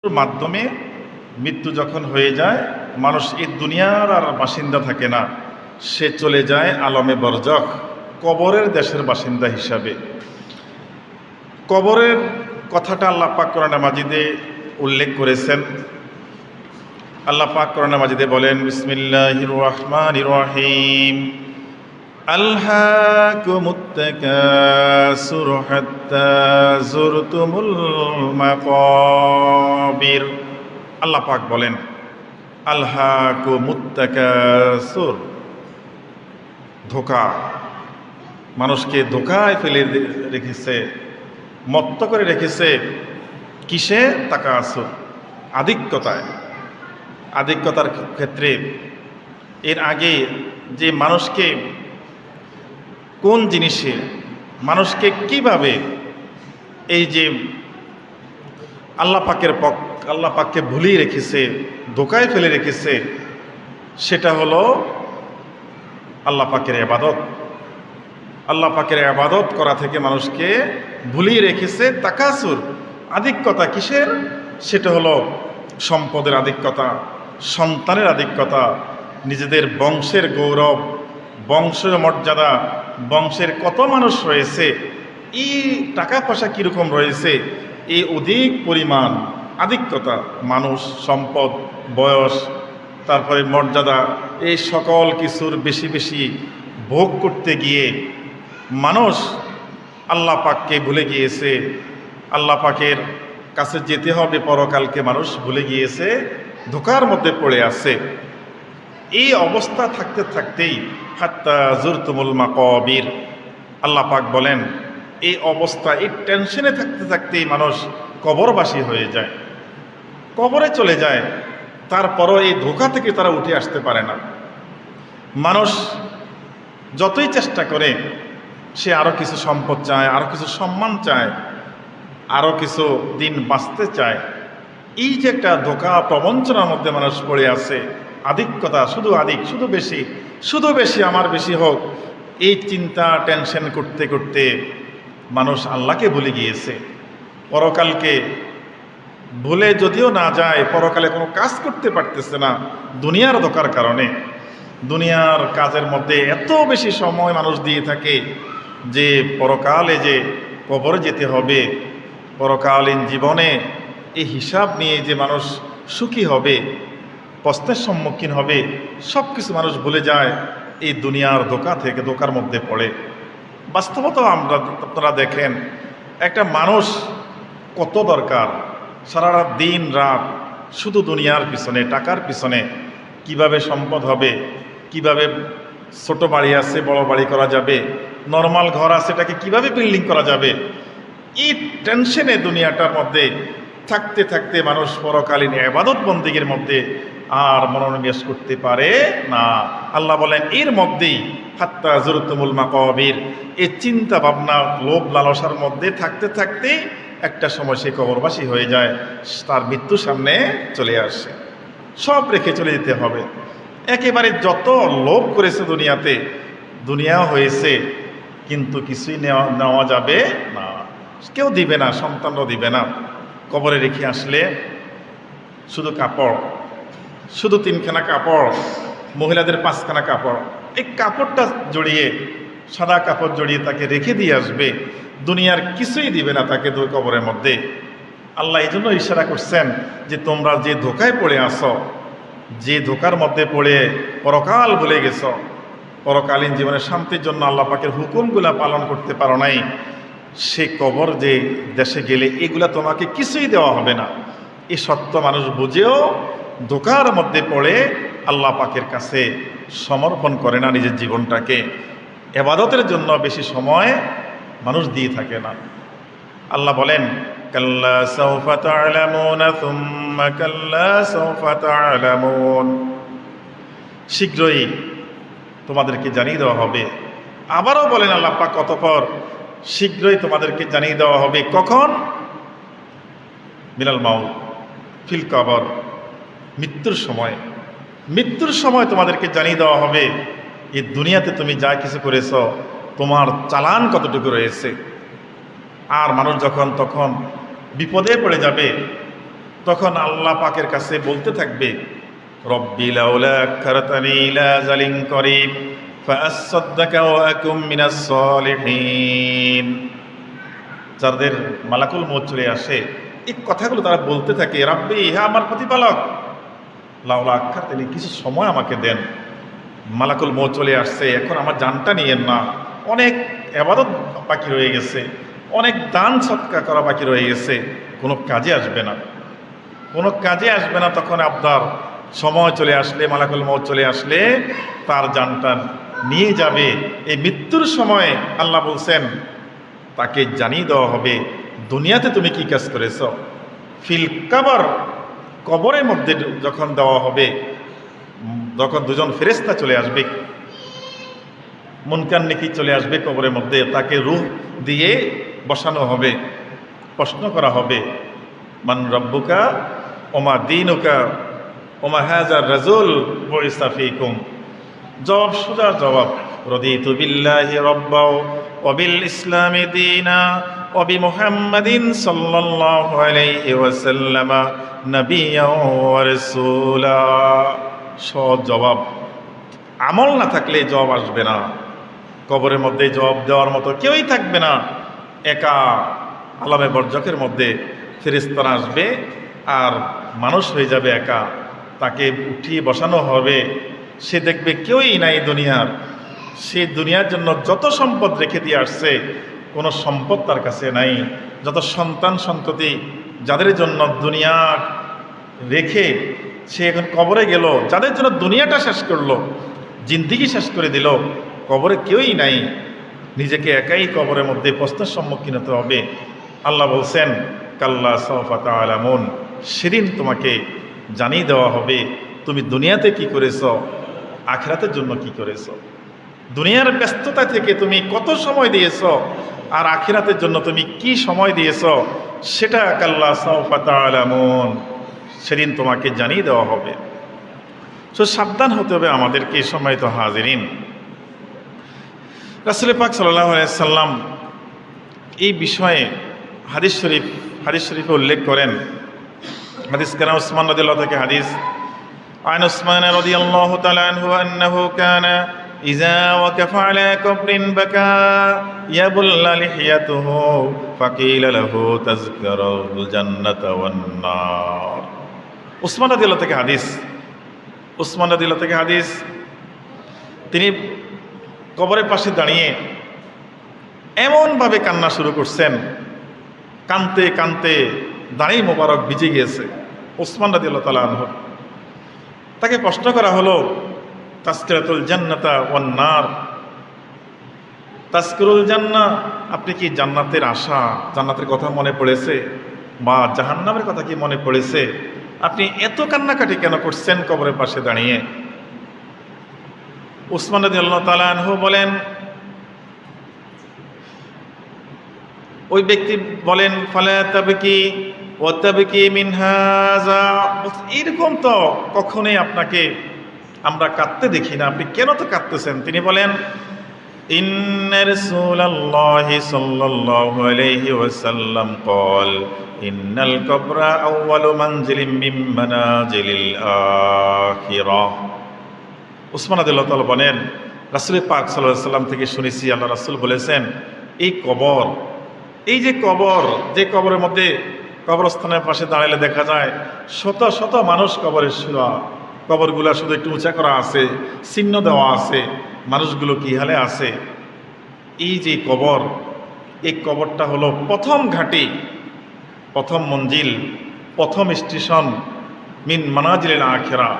মাধ্যমে মৃত্যু যখন হয়ে যায়, মানুষ এই দুনিয়ার আর বাসিন্দা থাকে না, সে চলে যায় আলমে বরজখ, কবরের দেশের বাসিন্দা হিসাবে। কবরের কথাটা আল্লাহ পাক কোরআনে মাজিদে উল্লেখ করেছেন। আল্লাহ পাক কোরআনে মাজিদে বলেন, বিসমিল্লাহির রহমানির রহিম, আলহাকুমুত তাকাসুর হাত্তা যুরতুমুল মাকাবির। আল্লাহ পাক বলেন, আলহাকুমুত তাকাসুর, ধোঁকা, মানুষকে ধোঁকায় ফেলে রেখেছে, মত্ত করে রেখেছে। কিসে? তাকাসুর, আধিক্যতায়। আধিক্যতার ক্ষেত্রে এর আগে যে মানুষকে কোন জিনিসে, মানুষকে কিভাবে এই যে আল্লাহ পাককে ভুলিয়ে রেখেছে, ধোঁকায় ফেলে রেখেছে, সেটা হলো আল্লাহ পাকের ইবাদত। আল্লাহ পাকের ইবাদত করা থেকে মানুষকে ভুলিয়ে রেখেছে। তাকাসুর, আধিক্যতা কিসের? সেটা হলো সম্পদের আধিক্যতা, সন্তানের আধিক্যতা, নিজেদের বংশের গৌরব, বংশের মর্যাদা, বংশের কত মানুষ রয়েছে, এই টাকা পয়সা কীরকম রয়েছে, এই অধিক পরিমাণ আধিক্যতা, মানুষ, সম্পদ, বয়স, তারপরে মর্যাদা, এই সকল কিছুর বেশি বেশি ভোগ করতে গিয়ে মানুষ আল্লাহ পাককে ভুলে গিয়েছে। আল্লাহ পাকের কাছে যেতে হবে পরকালকে মানুষ ভুলে গিয়েছে, ধোঁকার মধ্যে পড়ে আছে। এই অবস্থা থাকতে থাকতেই হাত্তা যুরতুমুল মাকাবির, আল্লাহ পাক বলেন, এই অবস্থা, এই টেনশনে থাকতে থাকতেই মানুষ কবরবাসী হয়ে যায়, কবরে চলে যায়। তারপরও এই ধোঁকা থেকে তারা উঠে আসতে পারে না। মানুষ যতই চেষ্টা করে, সে আরও কিছু সম্পদ চায়, আরও কিছু সম্মান চায়, আরও কিছু দিন বাঁচতে চায়। এই যে একটা ধোঁকা প্রবঞ্চনার মধ্যে মানুষ পড়ে আছে, আধিক্যতা, শুধু আধিক, শুধু বেশি, আমার বেশি হোক, এই চিন্তা টেনশন করতে করতে মানুষ আল্লাহকে ভুলে গিয়েছে। পরকালকে ভুলে যদিও না যায়, পরকালে কোনো কাজ করতে পারতেছে না দুনিয়ার ধোঁকার কারণে। দুনিয়ার কাজের মধ্যে এত বেশি সময় মানুষ দিয়ে থাকে যে পরকালে যে কবরে যেতে হবে, পরকালীন জীবনে এই হিসাব নিয়ে যে মানুষ সুখী হবে, প্রশ্নের সম্মুখীন হবে, সব কিছু মানুষ ভুলে যায় এই দুনিয়ার ধোঁকা থেকে, ধোঁকার মধ্যে পড়ে। বাস্তবতা আপনারা দেখেন, একটা মানুষ কত দরকার, সারা দিন রাত শুধু দুনিয়ার পিছনে, টাকার পিছনে, কিভাবে সম্পদ হবে, কিভাবে ছোট বাড়ি আছে বড় বাড়ি করা যাবে, নর্মাল ঘর আছে এটাকে কিভাবে বিল্ডিং করা যাবে, এই টেনশনে দুনিয়াটার মধ্যে থাকতে থাকতে মানুষ পরকালীন ইবাদত বন্দেগীর মধ্যে আর মনোনিবেশ করতে পারে না। আল্লাহ বলেন, এর মধ্যেই হাত্তা যুরতুমুল মাকাবির, এই চিন্তা ভাবনা, লোভ লালসার মধ্যে থাকতে থাকতে একটা সময় সে কবরবাসী হয়ে যায়, তার মৃত্যু সামনে চলে আসে, সব রেখে চলে যেতে হবে। একেবারে যত লোভ করেছে দুনিয়াতে, দুনিয়া হয়েছে, কিন্তু কিছুই নেওয়া যাবে না, কেউ দিবে না, সন্তানরাও দিবে না। কবরে রেখে আসলে শুধু কাপড়, শুধু 3খানা কাপড়, মহিলাদের 5খানা কাপড়, এই কাপড়টা জড়িয়ে, সাদা কাপড় জড়িয়ে তাকে রেখে দিয়ে আসবে, দুনিয়ার কিছুই দিবে না তাকে কবরের মধ্যে। আল্লাহ এই জন্য ইশারা করছেন যে তোমরা যে ধোঁকায় পড়ে আসো, যে ধোঁকার মধ্যে পড়ে পরকাল ভুলে গেছ, পরকালীন জীবনের শান্তির জন্য আল্লাহ পাকের হুকুমগুলা পালন করতে পারো নাই, সে কবর যে দেশে গেলে এগুলা তোমাকে কিছুই দেওয়া হবে না। এই সত্য মানুষ বুঝেও ধোঁকার মধ্যে পড়ে আল্লাহ পাকের কাছে সমর্পণ করে না নিজের জীবনটাকে, ইবাদতের জন্য বেশি সময় মানুষ দিয়ে থাকে না। আল্লাহ বলেন, কাল্লা সাউফা তা'লামুনা সুম্মা কাল্লা সাউফা তা'লামুন, শীঘ্রই তোমাদেরকে জানিয়ে দেওয়া হবে। আবারও বলেন আল্লাহ পাক, অতঃপর শীঘ্রই তোমাদেরকে জানিয়ে দেওয়া হবে। কখন? মিনাল মাউত ফিল কবর, মৃত্যুর সময়। মৃত্যুর সময় তোমাদেরকে জানিয়ে দেওয়া হবে এই দুনিয়াতে তুমি যা কিছু করেছ, তোমার চালান কতটুকু রয়েছে। আর মানুষ যখন তখন বিপদে পড়ে যাবে, তখন আল্লাহ পাকের কাছে বলতে থাকবে, রব্বি লাউলা আখখারতানি ইলা আজালিন করিব ফাআসসাদদাকা ওয়া আকুম মিনাস সলিহিন। যাদের মালাকুল মউত চলে আসে, এই কথাগুলো তারা বলতে থাকে, রাব্বি, হ্যাঁ আমার প্রতিপালক, লাউলা আখখারতানি, কিছু সময় আমাকে দেন, মালাকুল মউত চলে আসছে, এখন আমার জানটা নিয়েন না, অনেক ইবাদত বাকি রয়ে গেছে, অনেক দান সৎকার করা বাকি রয়ে গেছে, কোনো কাজে আসবে না, কোনো কাজে আসবে না। তখন আপনার সময় চলে আসলে, মালাকুল মউত চলে আসলে তার জানটা নিয়ে যাবে। এই মৃত্যুর সময় আল্লাহ বলছেন তাকে জানিয়ে দেওয়া হবে, দুনিয়াতে তুমি কি কাজ করেছ। ফিল কাবর, কবরের মধ্যে যখন দেওয়া হবে, যখন দুজন ফেরেশতা চলে আসবে, মুনকার নেকির চলে আসবে কবরের মধ্যে, তাকে রূহ দিয়ে বসানো হবে, প্রশ্ন করা হবে, মান রব্বুকা ওমা দীনুকা ওমা হাযার রাজুল বুইসা ফীকুম। জবাব, সোজা জবাব, রাদিতু বিল্লাহি রাব্বা ওয়া বিল ইসলামি দীনা ওয়া বিমুহাম্মাদিন সাল্লাল্লাহু আলাইহি ওয়াসাল্লাম নাবিয়্যান ওয়া রাসূলা। সব জবাব। আমল না থাকলে জবাব আসবে না। কবরের মধ্যে জবাব দেওয়ার মতো কেউই থাকবে না। একা আলামে বরজখের মধ্যে ফেরেশতারা আসবে আর মানুষ হয়ে যাবে একা, তাকে উঠিয়ে বসানো হবে। সে দেখবে কেউই নাই দুনিয়ার, সে দুনিয়ার জন্য যত সম্পদ রেখে দিয়ে আসছে কোনো সম্পদ তার কাছে নাই। যত সন্তান সন্ততি যাদের জন্য দুনিয়া রেখে সে এখন কবরে গেল, যাদের জন্য দুনিয়াটা শেষ করলো, জিন্দিগি শেষ করে দিল, কবরে কেউই নাই। নিজেকে একাই কবরের মধ্যে প্রশ্নের সম্মুখীন হতে হবে। আল্লাহ বলছেন, কাল্লা সাওফা তা'লামুন, সেদিন তোমাকে জানিয়ে দেওয়া হবে তুমি দুনিয়াতে কি করেছ, আখিরাতের জন্য কি করেছ। দুনিয়ার ব্যস্ততা থেকে তুমি কত সময় দিয়েছ, আর আখিরাতের জন্য তুমি কি সময় দিয়েছ, সেটা কাল্লা সাওফা তা'লামুন, সেদিন তোমাকে জানিয়ে দেওয়া হবে। সো সাবধান হতে হবে আমাদেরকে। সম্মানিত হাজিরিন, রাসূল পাক সাল্লাল্লাহু আলাইহি সাল্লাম এই বিষয়ে হাদিস শরীফে উল্লেখ করেন। হাদিস কেন উসমান রাদিয়াল্লাহু থেকে হাদিস, আন উসমান রাদিয়াল্লাহু তাআলা আনহু আন্নাহু কানা ইযা ওয়াকাফা আলা কবরিন বাকা ইয়াবুল্লা লিহিয়াতুহু ফাকিলা লাহু তাযকারুল জান্নাতা ওয়ান নার। উসমান রাদিয়াল্লাহু থেকে হাদিস, উসমান রাদিয়াল্লাহু থেকে হাদিস, তিনি কবরের পাশে দাঁড়িয়ে এমনভাবে কান্না শুরু করছেন, কানতে কানতে দাঁড়ি মোবারক ভিজে গিয়েছে। উসমান রাদিয়াল্লাহু তাআলা আনহু, তাকে প্রশ্ন করা হলো, তাযকিরাতুল জান্নাতা ওয়ান নার, তাযকিরুল জান্নাহ, আপনি কি জান্নাতের আশা, জান্নাতের কথা মনে পড়েছে, বা জাহান্নামের কথা কি মনে পড়েছে? আপনি এত কান্নাকাটি কেন করছেন কবরের পাশে দাঁড়িয়ে? উসমান রাদিয়াল্লাহু তাআলা আনহু বলেন, ওই ব্যক্তি বলেন, ফালা তাবকি ওয়া তাবকি মিন হাযা, এরকম তো কখনোই আপনাকে আমরা কাঁদতে দেখি না, আপনি কেন তো কাঁদতেছেন? তিনি বলেন, ইন্না রাসূলুল্লাহি সাল্লাল্লাহু আলাইহি ওয়াসাল্লাম ক্বাল ইন্নাল কবরা আউয়ালু মানজিলিম মিন মানাজিলিল আখিরাহ। উসমান রাদিয়াল্লাহু তাআলা বলেন, রাসূল পাক সাল্লাল্লাহু আলাইহি ওয়াসাল্লাম থেকে শুনেছি, আল্লাহ রাসূল বলেছেন, এই কবর, এই যে কবর, যে কবরের মধ্যে কবরস্থানের পাশে দাঁড়ালে দেখা যায় শত শত মানুষ কবরে শুয়া, কবরগুলা শুধু একটু উঁচা করা আছে, চিহ্ন দেওয়া আছে, মানুষগুলো কি হালে আছে। এই যে কবর, এই কবরটা হলো প্রথম ঘাঁটি, প্রথম মঞ্জিল, প্রথম স্টেশন মিন মানাজিলিল আখিরা।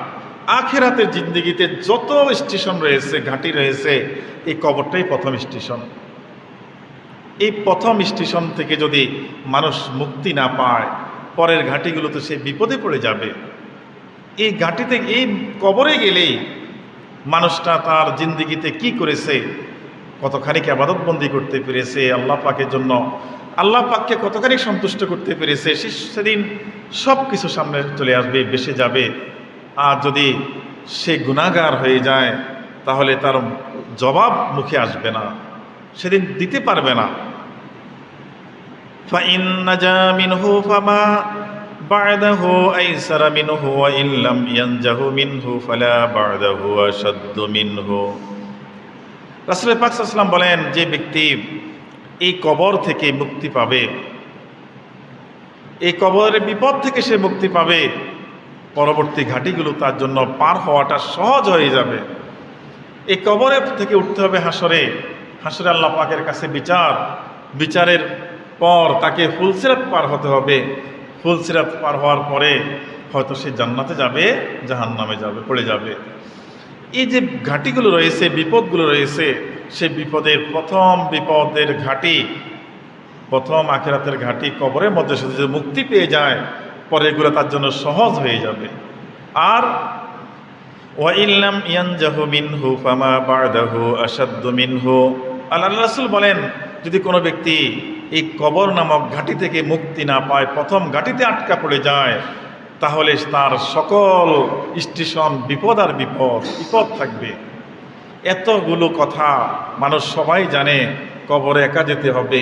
আখিরাতের জিন্দেগিতে যত স্টেশন রয়েছে, ঘাঁটি রয়েছে, এই কবরটাই প্রথম স্টেশন। এই প্রথম স্টেশন থেকে যদি মানুষ মুক্তি না পায়, পরের ঘাঁটিগুলোতে সে বিপদে পড়ে যাবে। এই ঘাঁটিতে, এই কবরে গেলেই মানুষটা তার জিন্দেগিতে কি করেছে, কতখানি ইবাদতবন্দি করতে পেরেছে আল্লাহ পাকের জন্য, আল্লাহ পাককে কতখানি সন্তুষ্ট করতে পেরেছে, সেদিন সব কিছু সামনে চলে আসবে, ভেসে যাবে। আর যদি সে গুনাহগার হয়ে যায়, তাহলে তার জবাব মুখে আসবে না, সেদিন দিতে পারবে না। ফাইন নাজা মিনহু ফামা বা'দাহু আইসারা মিনহু ওয়া ইল্লাম ইয়ানজাহু মিনহু ফালা বা'দাহু আশাদ্দু মিনহু। রাসূল পাক সাল্লাল্লাহু আলাইহি ওয়াসাল্লাম বলেন, যে ব্যক্তি এই কবর থেকে মুক্তি পাবে, এই কবরের বিপদ থেকে সে মুক্তি পাবে, পরবর্তী ঘাটিগুলো তার জন্য পার হওয়াটা সহজ হয়ে যাবে। এই কবরের থেকে উঠতে হবে হাসরে, হাসরে আল্লাহ পাকের কাছে বিচারের পর তাকে ফুলসিরাত পার হতে হবে। ফুলসিরাত পার হওয়ার পরে হয়তো সে জান্নাতে যাবে, জাহান্নামে যাবে, পড়ে যাবে। এই যে ঘাটিগুলো রয়েছে, বিপদগুলো রয়েছে, সেই বিপদের ঘাটি, প্রথম আখিরাতের ঘাটি কবরের মধ্যে সে যদি মুক্তি পেয়ে যায়, পরে এগুলো তার জন্য সহজ হয়ে যাবে। আর ওয়া ইল্লাম ইয়ানজাহু মিনহু ফামা বা'দাহু আশাদ্দু মিনহু। আল্লাহ রাসূল বলেন, যদি কোনো ব্যক্তি এই কবর নামক ঘাটি থেকে মুক্তি না পায়, প্রথম ঘাটিতে আটকা পড়ে যায়, তাহলে তার সকল স্টেশন বিপদ আর বিপদ থাকবে। এতগুলো কথা মানুষ সবাই জানে, কবরে একা যেতে হবে,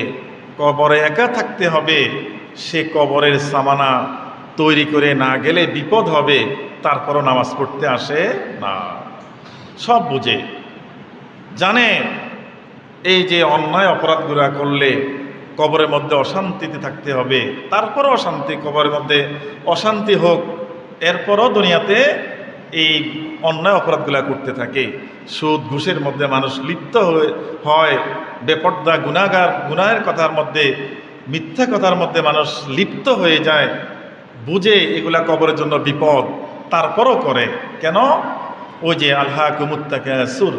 কবরে একা থাকতে হবে, সে কবরের সামানা তৈরি করে না গেলে বিপদ হবে, তারপরও নামাজ পড়তে আসে না। সব বুঝে জানে এই যে অন্যায় অপরাধগুলো করলে কবরের মধ্যে অশান্তিতে থাকতে হবে, তারপরও অশান্তি, কবরের মধ্যে অশান্তি হোক, এরপরও দুনিয়াতে এই অন্যায় অপরাধগুলো করতে থাকে। সুদ ঘুষের মধ্যে মানুষ লিপ্ত হয়, বেপর্দা গুনাহের কথার মধ্যে, মিথ্যা কথার মধ্যে মানুষ লিপ্ত হয়ে যায়, বুঝে এগুলা কবরের জন্য বিপদ, তারপরও করে। কেন? ওই যে আলহাকুমুত তাকাসুর,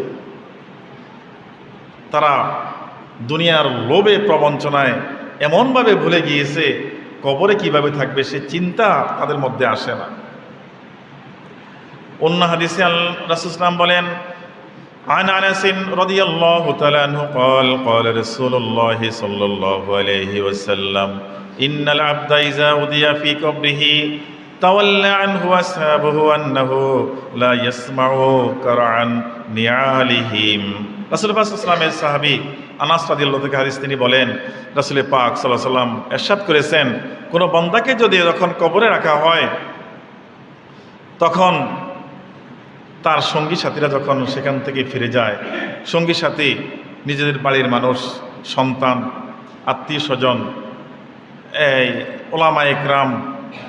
তারা দুনিয়ার লোভে প্রবঞ্চনায় এমনভাবে ভুলে গিয়েছে কবরে কিভাবে থাকবে সে চিন্তা তাদের মধ্যে আসে না। অন্য হাদিসে রাসূল সাল্লাল্লাহু আলাইহি ওয়াসাল্লাম বলেন, عن أنس رضي الله تعالى عنه قال قال رسول الله صلى الله عليه وسلم إن العبد إذا أودي في قبره تولى عنه أصحابه أنه لا يسمع قرعا نعالهم। রাসূল পাক সাল্লাল্লাহু আলাইহি ওয়াসাল্লামের সাহাবী আনাস রাদিয়াল্লাহু তাআলা হাদিস তিনি বলেন, রাসূল পাক সাল্লাল্লাহু আলাইহি ওয়াসাল্লাম ইরশাদ করেছেন, কোনো বান্দাকে যদি যখন কবরে রাখা হয়, তখন তার সঙ্গী সাথীরা যখন সেখান থেকে ফিরে যায়, সঙ্গী সাথী, নিজেদের বাড়ির মানুষ, সন্তান, আত্মীয় স্বজন, এই ওলামা একরাম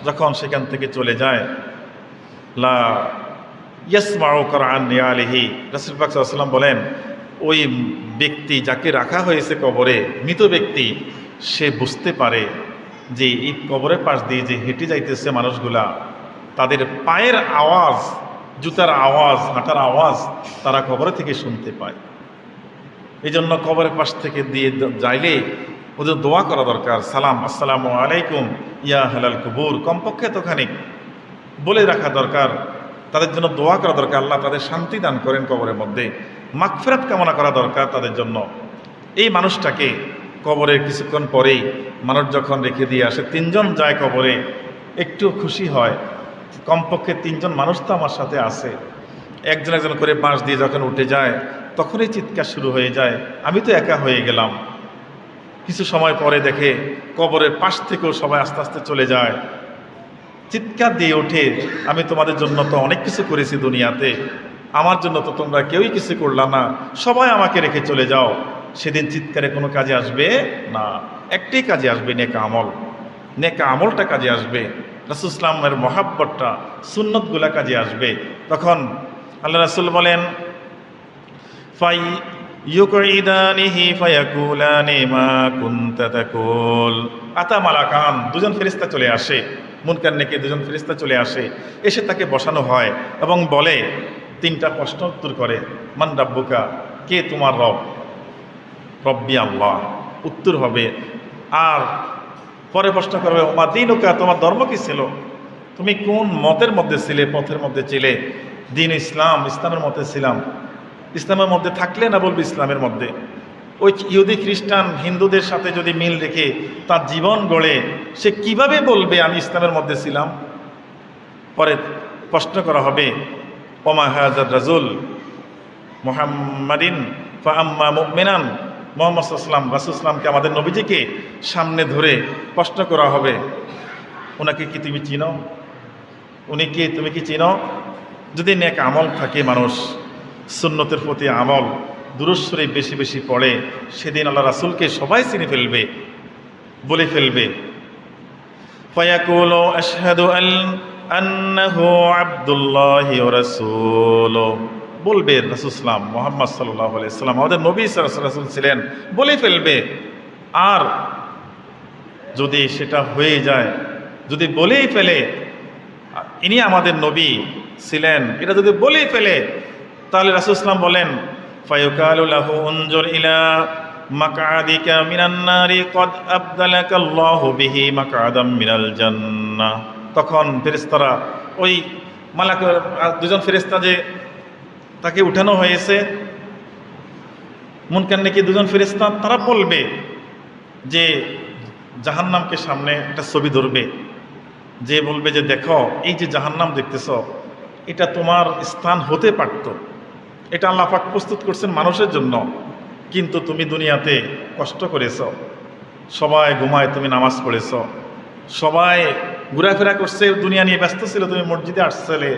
যখন সেখান থেকে চলে যায়, লা ইয়াসমাউ কুরআন নিয়ালিহি, রাসূল পাক সাল্লাল্লাহু আলাইহি ওয়াসাল্লাম বলেন, ওই ব্যক্তি যাকে রাখা হয়েছে কবরে, মৃত ব্যক্তি, সে বুঝতে পারে যে এই কবরের পাশ দিয়ে যে হেঁটে যাইতেছে মানুষগুলা, তাদের পায়ের আওয়াজ, জুতার আওয়াজ, হাঁটার আওয়াজ তারা কবরে থেকে শুনতে পায়। এই জন্য কবরের পাশ থেকে দিয়ে যাইলে ওদের দোয়া করা দরকার, সালাম, আসসালামু আলাইকুম ইয়া হালাল কুবুর, কমপক্ষে এতখানি বলে রাখা দরকার। তাদের জন্য দোয়া করা দরকার, আল্লাহ তাদের শান্তি দান করেন কবরের মধ্যে, মাগফিরাত কামনা করা দরকার তাদের জন্য। এই মানুষটাকে কবরের কিছুক্ষণ পরেই মানুষ যখন রেখে দিয়ে আসে, তিনজন যায় কবরে, একটু খুশি হয়, কমপক্ষে তিনজন মানুষ তো আমার সাথে আছে। একজন একজন করে বাঁশ দিয়ে যখন উঠে যায়, তখনই চিৎকার শুরু হয়ে যায়, আমি তো একা হয়ে গেলাম। কিছু সময় পরে দেখে কবরের পাশ থেকেও সবাই আস্তে আস্তে চলে যায়, চিৎকার দিয়ে ওঠে, আমি তোমাদের জন্য তো অনেক কিছু করেছি দুনিয়াতে, আমার জন্য তো তোমরা কেউই কিছু করলা না, সবাই আমাকে রেখে চলে যাও। সেদিন চিৎকারে কোনো কাজে আসবে না, একটাই কাজে আসবে, নেক আমল। নেক আমলটা কাজে আসবে, রাসূল ইসলামের মহাব্বতটা, সুন্নতগুলা কাজে আসবে। তখন আল্লাহ রাসূল বলেন, ফাই ইউকঈদানিহি ফায়াকুলানি মা কুনতা তাকুল। আতা মালাকান, দুজন ফেরেশতা চলে আসে, মুনকার নেকির দুজন ফেরেশতা চলে আসে, এসে তাকে বসানো হয় এবং বলে, তিনটা প্রশ্ন উত্তর করে, মান রাব্বুকা, কে তোমার রব? রব্বি আল্লাহ, উত্তর হবে। আর পরে প্রশ্ন করবে, ওমা দীনুকা, তোমার ধর্ম কি ছিল? তুমি কোন মতের মধ্যে ছিলে, পথের মধ্যে ছিলে? দিন ইসলাম, ইসলামের মধ্যে ছিলাম। ইসলামের মধ্যে থাকলে না বলবে ইসলামের মধ্যে। ওই ইহুদি খ্রিস্টান হিন্দুদের সাথে যদি মিল রেখে তার জীবন গড়ে, সে কিভাবে বলবে আমি ইসলামের মধ্যে ছিলাম? পরে প্রশ্ন করা হবে, ওমা হাযার রাজুল মুহাম্মাদিন ফাআম্মা মুমিনান, মুহাম্মদ সাল্লাল্লাহু আলাইহি ওয়াসাল্লাম, রাসূল সাল্লাল্লাহু আলাইহি ওয়াসাল্লামকে, আমাদের নবীজিকে সামনে ধরে প্রশ্ন করা হবে, ওনাকে কি তুমি চিনো? উনি কি, তুমি কি চিনো? যদি নেক আমল থাকে, মানুষ সুন্নতের প্রতি আমল দুরূদ শরীফ বেশি বেশি পড়ে, সেদিন আল্লাহ রাসূলকে সবাই চিনে ফেলবে, বলে ফেলবে ফায়াকুলু আশহাদু আন্নাহু আবদুল্লাহি ওয়া রাসূলুহু, বলবে রাসূল সাল্লাল্লাহু মুহাম্মদ সাল্লাল্লাহু আলাইহি সাল্লাম আমাদের নবী রাসূল ছিলেন, বলে ফেলবে। আর যদি সেটা হয়ে যায়, যদি বলেই ফেলে ইনি আমাদের নবী ছিলেন, এটা যদি বলেই ফেলে, তাহলে রাসূল সাল্লাল্লাহু বলেন ফায়ুকালু লাহু উনজুর ইলা মাকআদিকা মিনান নারি কদ আবদালাকা আল্লাহু বিহি মাকআদাম মিনাল জান্নাহ। তখন ফেরেশতারা, ওই মালাকুল দুজন ফেরেশতা যে তাকে উঠানো হয়েছে, মুনকার নাকির দুজন ফেরেশতা, তারা বলবে যে জাহান্নামকে সামনে একটা ছবি ধরবে, যে বলবে যে দেখো এই যে জাহান্নাম দেখতেছ, এটা তোমার স্থান হতে পারত, এটা আল্লাহ পাক প্রস্তুত করছেন মানুষের জন্য, কিন্তু তুমি দুনিয়াতে কষ্ট করেছ, সবাই ঘুমায় তুমি নামাজ পড়েছ, সবাই ঘোরাফেরা করছে, দুনিয়া নিয়ে ব্যস্ত ছিল, তুমি মসজিদে আসছিলে,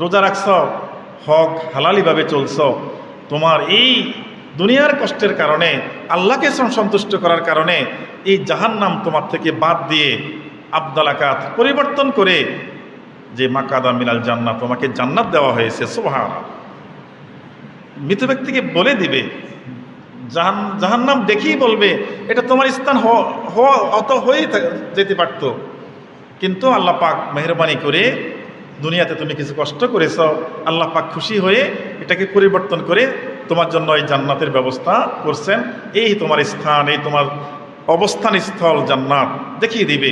রোজা রাখছ, হক হালালিভাবে চলছ, তোমার এই দুনিয়ার কষ্টের কারণে, আল্লাহকে সন্তুষ্ট করার কারণে এই জাহান্নাম তোমার থেকে বাদ দিয়ে আবদালাকাত পরিবর্তন করে যে মাকাদা মিনাল জান্নাত, তোমাকে জান্নাত দেওয়া হয়েছে। সুবহানাল্লাহ। মৃত ব্যক্তিকে বলে দিবে, জাহান্নাম দেখেই বলবে এটা তোমার স্থান অত হয়েই যেতে পারত, কিন্তু আল্লাহ পাক মেহেরবানি করে দুনিয়াতে তুমি কিছু কষ্ট করেছ, আল্লাহ পাক খুশি হয়ে এটাকে পরিবর্তন করে তোমার জন্য এই জান্নাতের ব্যবস্থা করছেন, এই তোমার স্থান, এই তোমার অবস্থান স্থল জান্নাত দেখিয়ে দিবে।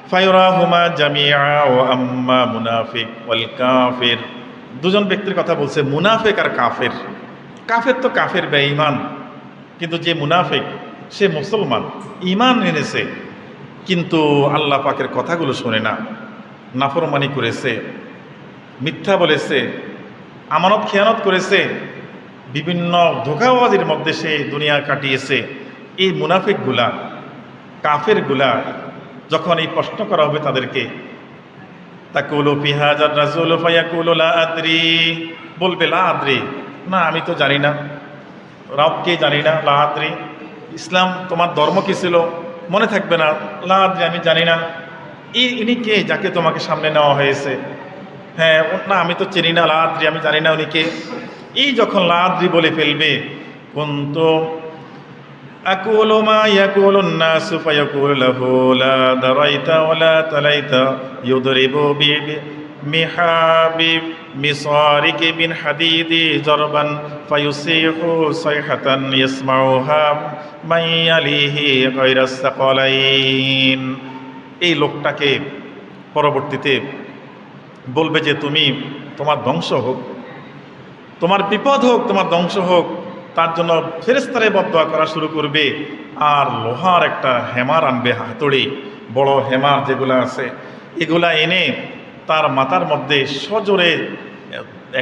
ফায়ুরাহুমা জামিআ ওয়া আম্মা মুনাফিক ওয়াল কাফির, দুজন ব্যক্তির কথা বলছে, মুনাফিক আর কাফের। কাফের তো কাফের, বেঈমান, কিন্তু যে মুনাফিক সে মুসলমান, ঈমান এনেছে, কিন্তু আল্লাহ পাকের কথাগুলো শোনে না, নাফরমানি করেছে, মিথ্যা বলেছে, আমানত খেয়ানত করেছে, বিভিন্ন ধোঁকাবাজির মধ্যে সে দুনিয়া কাটিয়েছে। এই মুনাফিকগুলা, কাফেরগুলা যখন এই প্রশ্ন করা হবে তাদেরকে, তাকুলু ফি হাযার রাসূল ফায়াকুলু লা আদরি, বলবে লা আদরি, না আমি তো জানি না, রবকে জানি না, লা আদরি, ইসলাম তোমার ধর্ম কি ছিল মনে থাকবে না, লা আদরি আমি জানি না। ইনি কে যাকে তোমাকে সামনে নেওয়া হয়েছে? হ্যাঁ না আমি তো চিনি না, লা আদরি আমি জানি না উনি কে। এই যখন লা আদরি বলে ফেলবে, কুনতু আকুলু মা ইয়াকুলুন নাসু ফায়াকুলু লাহু লা দারাইতা ওয়ালা তালাইতা ইউদরিবু মিহাবি মিসারিকি বিন হাদিদি জরবান ফায়ুসিহু সাইহাতান ইয়াসমাউহা মান ইয়ালিহি গায়রাস সাকালাইন। এই লোকটাকে পরবর্তীতে বলবে যে তুমি, তোমার ধ্বংস হোক, তোমার বিপদ হোক, তোমার ধ্বংস হোক, তার জন্য ফেরেশতারে বদদোয়া করা শুরু করবে, আর লোহার একটা হেমার আনবে, হাতুড়ি, বড় হেমার যেগুলো আছে, এগুলা এনে তার মাথার মধ্যে সজোরে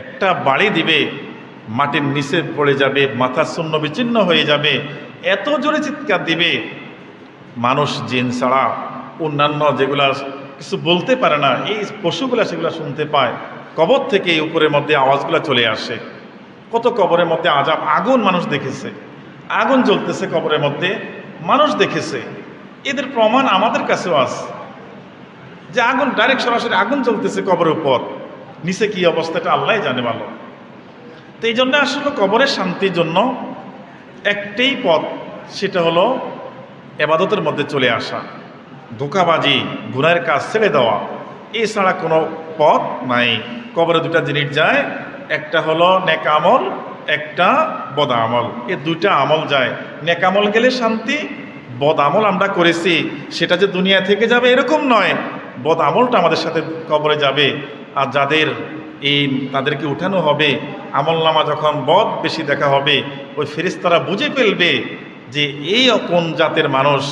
একটা বাড়ি দিবে, মাটির নিচে পড়ে যাবে, মাথা শূন্য বিচ্ছিন্ন হয়ে যাবে, এত জোরে চিৎকার দিবে, মানুষ জিন ছাড়া অন্যান্য যেগুলা কিছু বলতে পারে না, এই পশুগুলা সেগুলো শুনতে পায়। কবর থেকে উপরের মধ্যে আওয়াজগুলো চলে আসে। কত কবরের মধ্যে আজাব, আগুন মানুষ দেখেছে, আগুন জ্বলতেছে কবরের মধ্যে, মানুষ দেখেছে। এদের প্রমাণ আমাদের কাছেও আছে যে আগুন ডাইরেক্ট সরাসরি আগুন জ্বলতেছে কবরের উপর, নিচে কি অবস্থাটা আল্লাহ জানে ভালো। তো এই জন্য আসলে কবরের শান্তির জন্য একটাই পথ, সেটা হলো ইবাদতের মধ্যে চলে আসা, ধোঁকাবাজি গুনাহের কাজ ছেড়ে দেওয়া, এছাড়া কোনো পথ নাই। কবরে দুটা জিনিস যায়, একটা হলো নেক আমল, একটা বদ আমল, এই দুইটা আমল যায়। নেক আমল গেলে শান্তি, বদ আমল আমরা করেছি সেটা যে দুনিয়া থেকে যাবে এরকম নয়, বদ আমলটা আমাদের সাথে কবরে যাবে। আর যাদের তাদেরকে উঠানো হবে, আমল নামা যখন বদ বেশি দেখা হবে, ওই ফেরেশতারা বুঝে ফেলবে যে এই কোন জাতের মানুষ,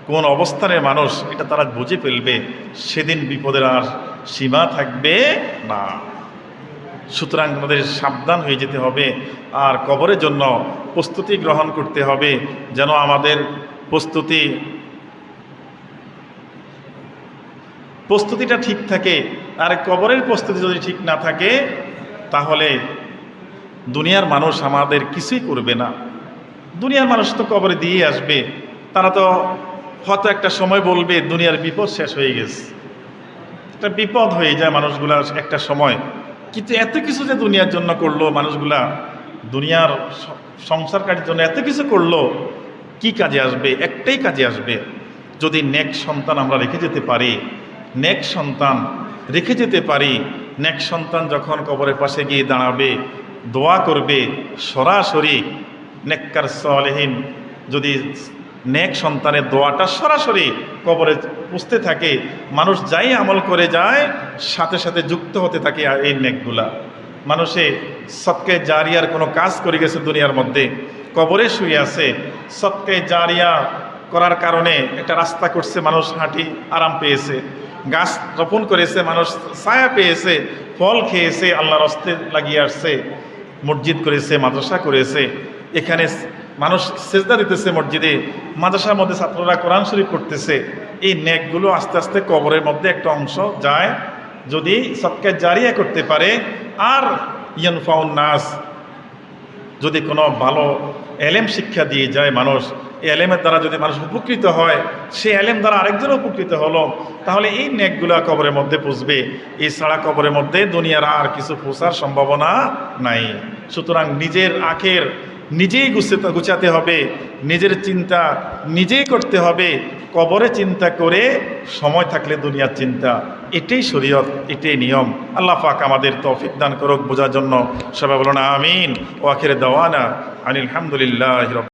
কোন অবস্থানের মানুষ, এটা তারা বুঝে ফেলবে। সেদিন বিপদের আর সীমা থাকবে না। সুতরাং আমাদের সাবধান হয়ে যেতে হবে, আর কবরের জন্য প্রস্তুতি গ্রহণ করতে হবে, যেন আমাদের প্রস্তুতি প্রস্তুতিটা ঠিক থাকে, আর কবরের প্রস্তুতি যদি ঠিক না থাকে, তাহলে দুনিয়ার মানুষ আমাদের কিছুই করবে না। দুনিয়ার মানুষ তো কবরে দিয়ে আসবে, তারা তো হয়তো একটা সময় বলবে দুনিয়ার বিপদ শেষ হয়ে গেছে। একটা বিপদ হয়ে যায় মানুষগুলা একটা সময়, কিন্তু এত কিছু যে দুনিয়ার জন্য করলো মানুষগুলা, দুনিয়ার সংসারকারীর জন্য এত কিছু করলো, কি কাজে আসবে? একটাই কাজে আসবে, যদি নেক সন্তান আমরা রেখে যেতে পারি। নেক সন্তান রেখে যেতে পারি, নেক সন্তান যখন কবরের পাশে গিয়ে দাঁড়াবে, দোয়া করবে, সরাসরি নেককার সালেহীন যদি নেক সন্তানের দোয়াটা সরাসরি কবরে পুষতে থাকে, মানুষ যাই আমল করে যায় সাথে সাথে যুক্ত হতে থাকে এই নেকগুলা। মানুষে সদকায়ে জারিয়ার কোনো কাজ করে গেছে দুনিয়ার মধ্যে, কবরে শুয়ে আছে, সদকায়ে জারিয়া করার কারণে একটা রাস্তা করছে, মানুষ হাঁটি আরাম পেয়েছে, গাছ রোপণ করেছে, মানুষ ছায়া পেয়েছে, ফল খেয়েছে, আল্লাহর রাস্তে লাগিয়ে আসছে, মসজিদ করেছে, মাদ্রাসা করেছে, এখানে মানুষ সেজদা দিতেছে মসজিদে, মাদ্রাসার মধ্যে ছাত্ররা কোরআন শরীফ পড়তেছে। এই নেকগুলো আস্তে আস্তে কবরের মধ্যে একটা অংশ যায় যদি সদকায়ে জারিয়া করতে পারে। আর ইয়ানফাউন নাস, যদি কোনো ভালো এলেম শিক্ষা দিয়ে যায় মানুষ, এই এলেমের দ্বারা যদি মানুষ উপকৃত হয়, সেই এলেম দ্বারা আরেকজন উপকৃত হলো, তাহলে এই নেকগুলা কবরের মধ্যে পুষবে। এই ছাড়া কবরের মধ্যে দুনিয়ার আর কিছু পুষার সম্ভাবনা নাই। সুতরাং নিজের আখের নিজেই গুছাতে হবে, নিজের চিন্তা নিজেই করতে হবে। কবরে চিন্তা করে সময় থাকলে দুনিয়ার চিন্তা, এটাই শরীয়ত, এটাই নিয়ম। আল্লাহ পাক আমাদের তৌফিক দান করুক বোঝার জন্য। সবাই বলুন আমিন। ও আখিরে দাওয়ানা আনিল হামদুলিল্লাহি রাব্বিল